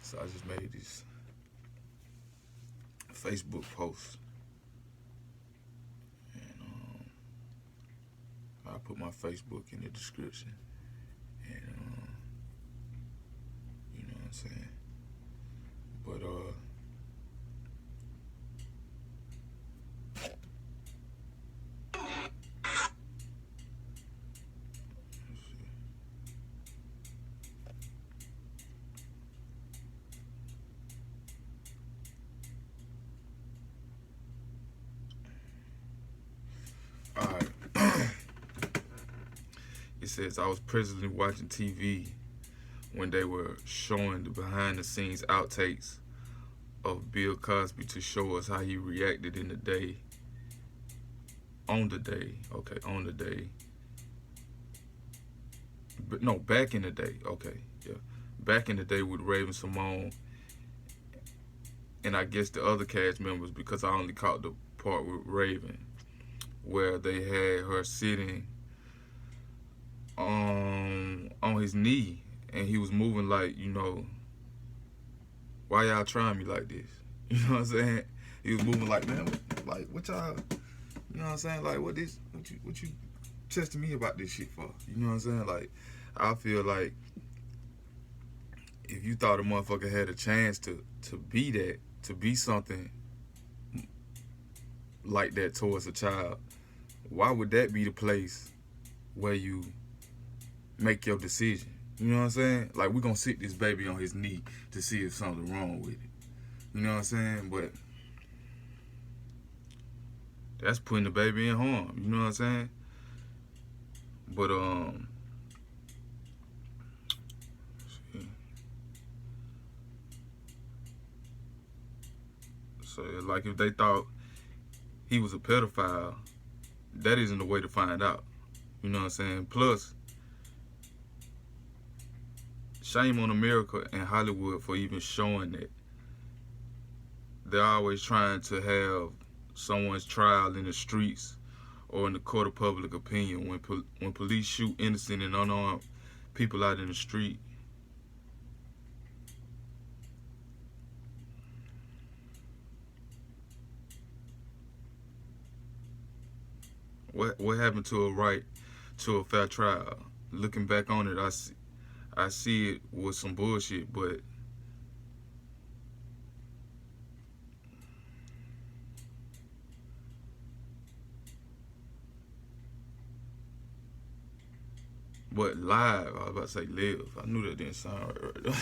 So I just made this Facebook post, and I put my Facebook in the description, and you know what I'm saying. But all right. It says I was presently watching TV when they were showing the behind the scenes outtakes of Bill Cosby to show us how he reacted in the day, on the day, but no, back in the day, okay, yeah, back in the day with Raven Simone and I guess the other cast members, because I only caught the part with Raven where they had her sitting on his knee and he was moving like, why y'all trying me like this? You know what I'm saying? He was moving like, man, like what y'all, you know what I'm saying? Like what you testing me about this shit for? You know what I'm saying? Like I feel like if you thought a motherfucker had a chance to be that, to be something like that towards a child, why would that be the place where you make your decision? You know what I'm saying? Like we gonna sit this baby on his knee to see if something wrong with it. You know what I'm saying? But that's putting the baby in harm. You know what I'm saying? But so like if they thought he was a pedophile, that isn't the way to find out. You know what I'm saying? Plus, shame on America and Hollywood for even showing that. They're always trying to have someone's trial in the streets or in the court of public opinion. When police shoot innocent and unarmed people out in the street, what happened to a right to a fair trial? Looking back on it, I see it was some bullshit, but live, I was about to say live. I knew that didn't sound right.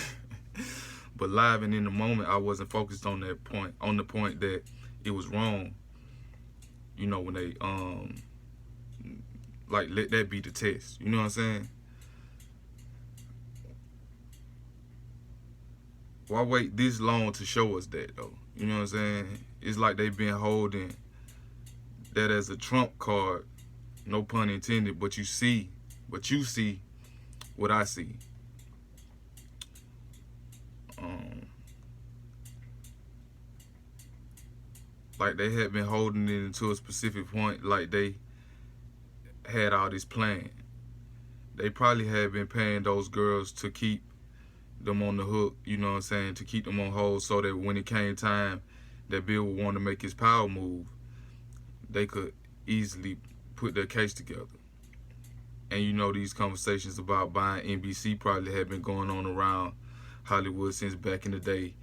But live and in the moment, I wasn't focused on that point, on the point that it was wrong. You know, when they like let that be the test. You know what I'm saying? Why wait this long to show us that though? You know what I'm saying? It's like they've been holding that as a trump card, no pun intended, but you see what I see. Um, like they had been holding it into a specific point, like they had all this plan. They probably had been paying those girls to keep them on the hook, you know what I'm saying, to keep them on hold so that when it came time that Bill would want to make his power move, they could easily put their case together. And you know these conversations about buying NBC probably had been going on around Hollywood since back in the day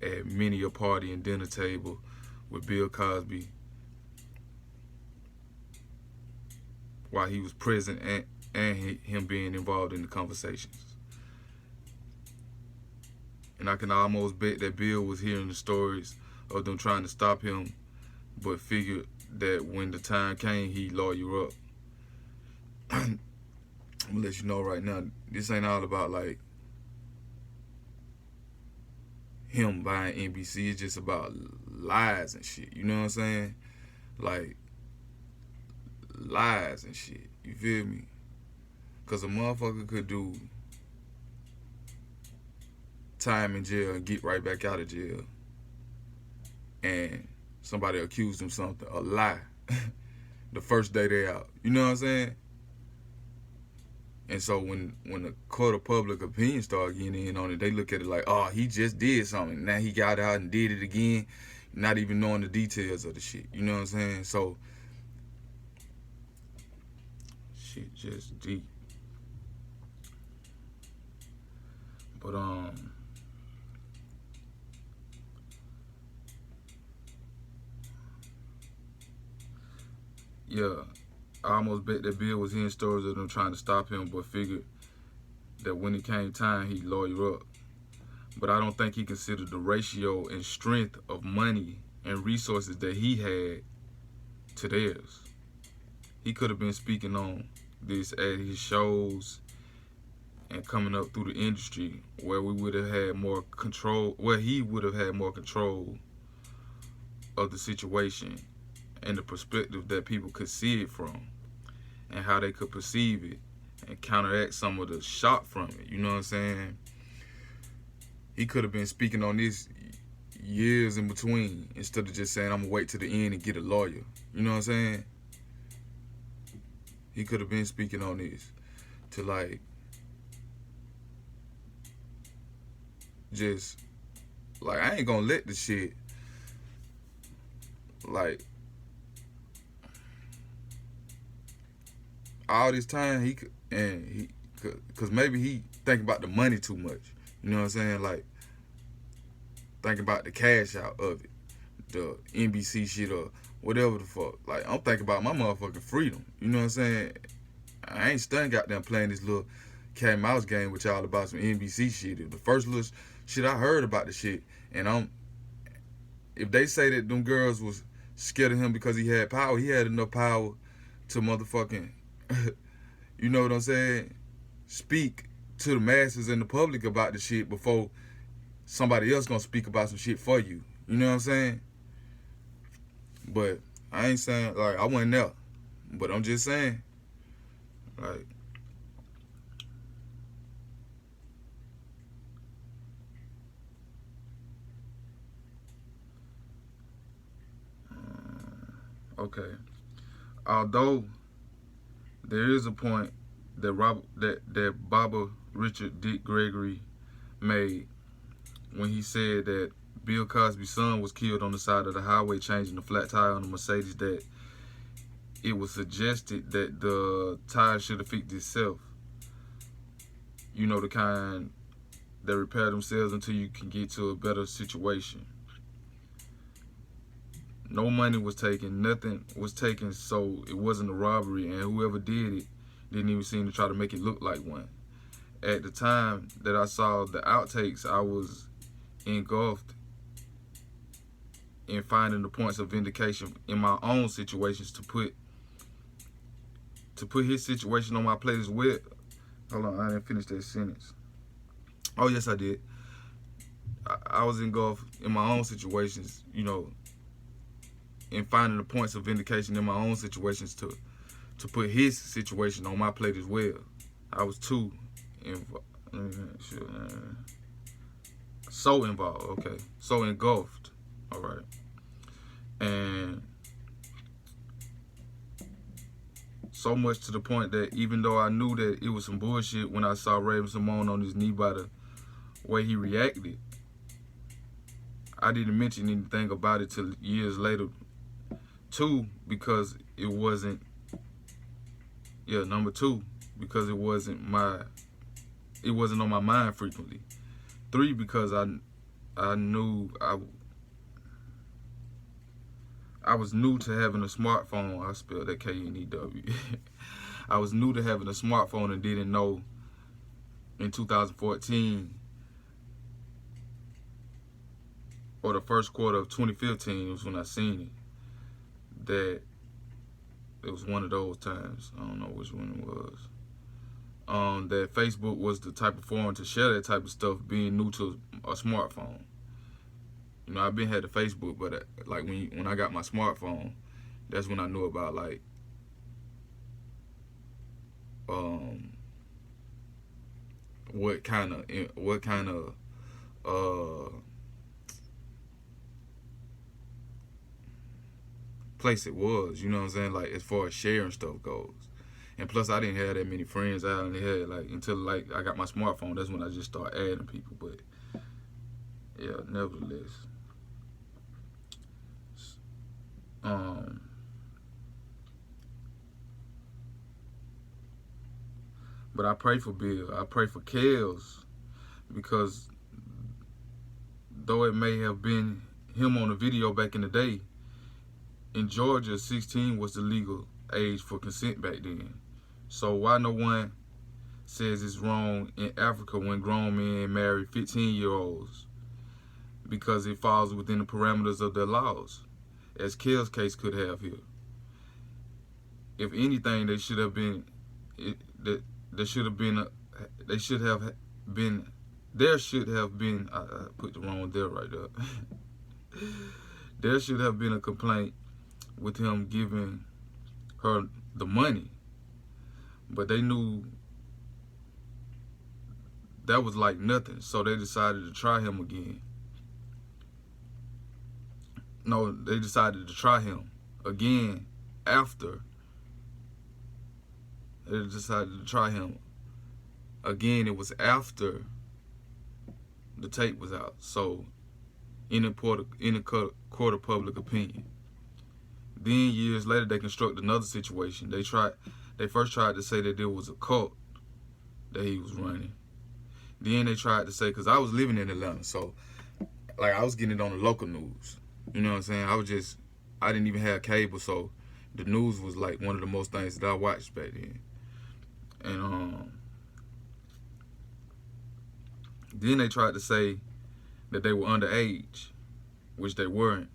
at many a party and dinner table with Bill Cosby while he was present and him being involved in the conversations. And I can almost bet that Bill was hearing the stories of them trying to stop him, but figured that when the time came, he'd lawyer up. I'm gonna let you know right now, this ain't all about like him buying NBC. It's just about lies and shit. You know what I'm saying? Like lies and shit. You feel me? Cause a motherfucker could do time in jail and get right back out of jail, and somebody accused him something, a lie, the first day they out. You know what I'm saying? And so when the court of public opinion start getting in on it, they look at it like, oh, he just did something. Now he got out and did it again, not even knowing the details of the shit. You know what I'm saying? So shit just deep. But yeah, I almost bet that Bill was hearing stories of them trying to stop him, but figured that when it came time, he'd lawyer up. But I don't think he considered the ratio and strength of money and resources that he had to theirs. He could have been speaking on this at his shows and coming up through the industry where we would have had more control, where he would have had more control of the situation and the perspective that people could see it from and how they could perceive it and counteract some of the shock from it. You know what I'm saying? He could have been speaking on this years in between instead of just saying, I'm going to wait to the end and get a lawyer. You know what I'm saying? He could have been speaking on this to like just like, I ain't going to let the shit like all this time cause maybe he think about the money too much. You know what I'm saying? Like thinking about the cash out of it, the NBC shit or whatever the fuck. Like I'm thinking about my motherfucking freedom. You know what I'm saying? I ain't stunned goddamn playing this little cat and mouse game with y'all about some NBC shit. The first little shit I heard about the shit, and if they say that them girls was scared of him because he had power, he had enough power to motherfucking you know what I'm saying, speak to the masses and the public about the shit before somebody else gonna speak about some shit for you. You know what I'm saying? But I ain't saying like I wasn't there. But I'm just saying, like, okay. Although there is a point that Baba Richard Dick Gregory made when he said that Bill Cosby's son was killed on the side of the highway changing the flat tire on the Mercedes, that it was suggested that the tire should have fixed itself. You know, the kind that repair themselves until you can get to a better situation. No money was taken, nothing was taken, so it wasn't a robbery, and whoever did it didn't even seem to try to make it look like one. At the time that I saw the outtakes, I was engulfed in finding the points of vindication in my own situations to put his situation on my plate as well. Hold on, I didn't finish that sentence. Oh yes, I did. I was engulfed in my own situations, you know, in finding the points of vindication in my own situations to put his situation on my plate as well. I was too involved. So involved, okay. So engulfed. All right. And so much to the point that even though I knew that it was some bullshit when I saw Raven Simone on his knee by the way he reacted, I didn't mention anything about it till years later. Two, because it wasn't, number two, because it wasn't on my mind frequently. Three, because I knew I was new to having a smartphone. I spelled that K-N-E-W. I was new to having a smartphone and didn't know in 2014 or the first quarter of 2015 was when I seen it, that it was one of those times. I don't know which one it was. That Facebook was the type of forum to share that type of stuff, being new to a smartphone. You know, I've been had the Facebook, but like when I got my smartphone, that's when I knew about like what kind of place it was. You know what I'm saying? Like as far as sharing stuff goes, And plus, I didn't have that many friends. I only had like until like I got my smartphone. That's when I just started adding people. But yeah, nevertheless, um, but I pray for Bill. I pray for Kels because though it may have been him on the video back in the day, in Georgia, 16 was the legal age for consent back then. So why no one says it's wrong in Africa when grown men marry 15-year-olds because it falls within the parameters of their laws, as Kel's case could have here. If anything, they should have been, there should have been, they should have been, there should have been, I put the wrong there right there. There should have been a complaint with him giving her the money, but they knew that was like nothing, so they decided to try him again. No, they decided to try him again after. They decided to try him again. It was after the tape was out, so in a court of public opinion. Then years later, they construct another situation. They first tried to say that there was a cult that he was running. Then they tried to say, because I was living in Atlanta, so like I was getting it on the local news. You know what I'm saying? I didn't even have cable, so the news was like one of the most things that I watched back then. And then they tried to say that they were underage, which they weren't.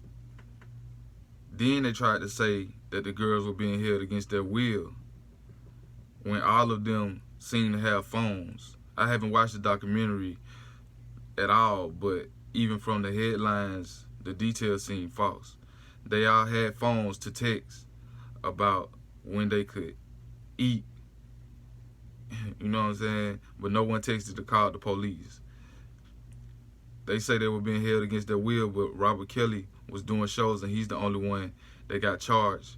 Then they tried to say that the girls were being held against their will when all of them seemed to have phones. I haven't watched the documentary at all, but even from the headlines, the details seem false. They all had phones to text about when they could eat, you know what I'm saying? But no one texted to call the police. They say they were being held against their will, but R.Kelly was doing shows and he's the only one that got charged.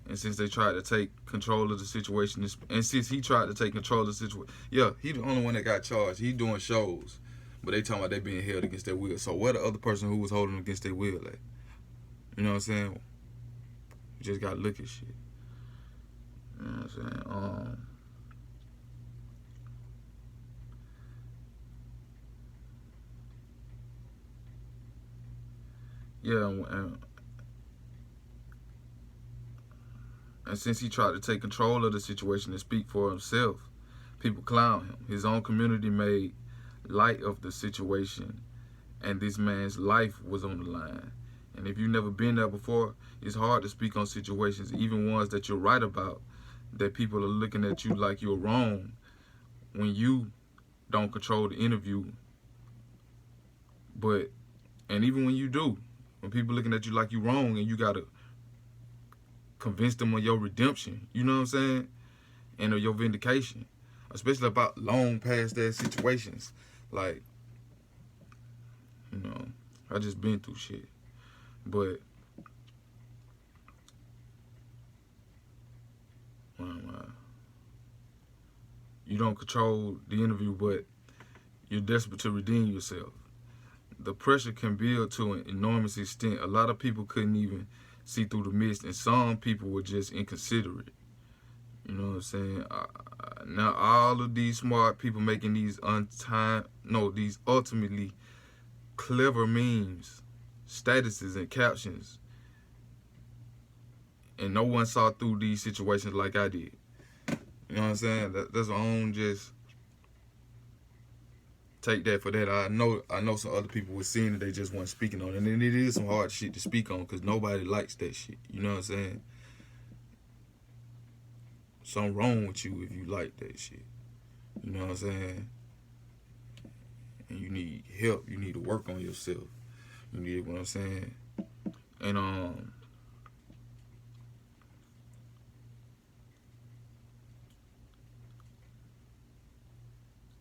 And since they tried to take control of the situation, and since he tried to take control of the situation, yeah, he the only one that got charged. He doing shows, but they talking about they being held against their will. So where the other person who was holding them against their will at? You know what I'm saying? You just gotta look at shit. You know what I'm saying? Yeah, and since he tried to take control of the situation and speak for himself, people clown him. His own community made light of the situation, and this man's life was on the line. And if you've never been there before, it's hard to speak on situations, even ones that you're right about, that people are looking at you like you're wrong when you don't control the interview. And even when you do, when people looking at you like you're wrong and you gotta convince them of your redemption, you know what I'm saying? And of your vindication. Especially about long past that situations. Like, you know, I just been through shit. But you don't control the interview, but you're desperate to redeem yourself. The pressure can build to an enormous extent. A lot of people couldn't even see through the mist, and some people were just inconsiderate. You know what I'm saying? Now all of these smart people making these these ultimately clever memes, statuses, and captions, and no one saw through these situations like I did. You know what I'm saying? That's my own just take that for that. I know some other people were seeing it, they just weren't speaking on it. And it is some hard shit to speak on because nobody likes that shit. You know what I'm saying? Something wrong with you if you like that shit. You know what I'm saying? And you need help. You need to work on yourself. You need what I'm saying? And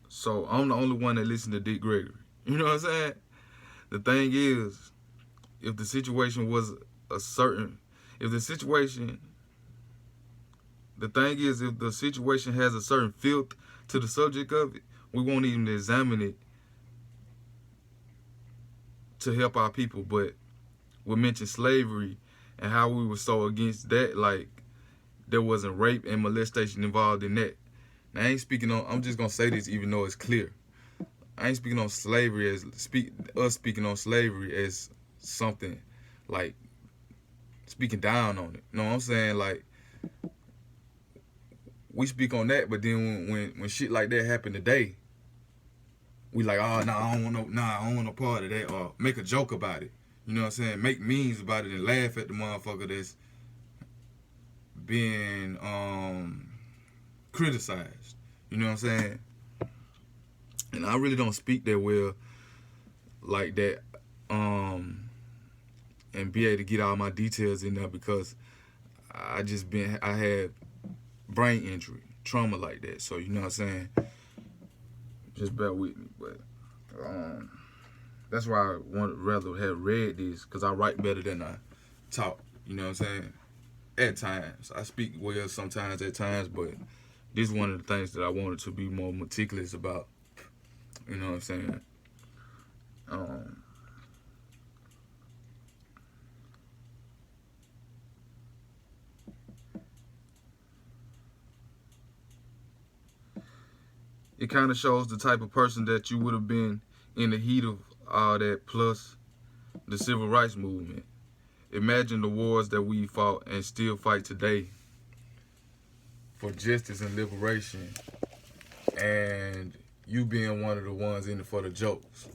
so I'm the only one that listens to Dick Gregory. You know what I'm saying? The thing is, if the situation was if the situation The thing is, if the situation has a certain filth to the subject of it, we won't even examine it to help our people. But we mentioned slavery and how we were so against that, like there wasn't rape and molestation involved in that. Now, I ain't speaking on, I'm just gonna say this even though it's clear. I ain't speaking on slavery as speaking on slavery as something like speaking down on it. You know what I'm saying? Like, we speak on that, but then when shit like that happen today, we like, oh nah, I don't want no part of that, or make a joke about it. You know what I'm saying? Make memes about it and laugh at the motherfucker that's being criticized. You know what I'm saying? And I really don't speak that well like that, and be able to get all my details in there because I had brain injury, trauma like that. So you know what I'm saying? Just bear with me. But that's why I would rather have read this, because I write better than I talk. You know what I'm saying? At times. I speak well sometimes at times, but this is one of the things that I wanted to be more meticulous about. You know what I'm saying? It kind of shows the type of person that you would have been in the heat of all that, plus the civil rights movement. Imagine the wars that we fought and still fight today for justice and liberation, and you being one of the ones in it for the jokes.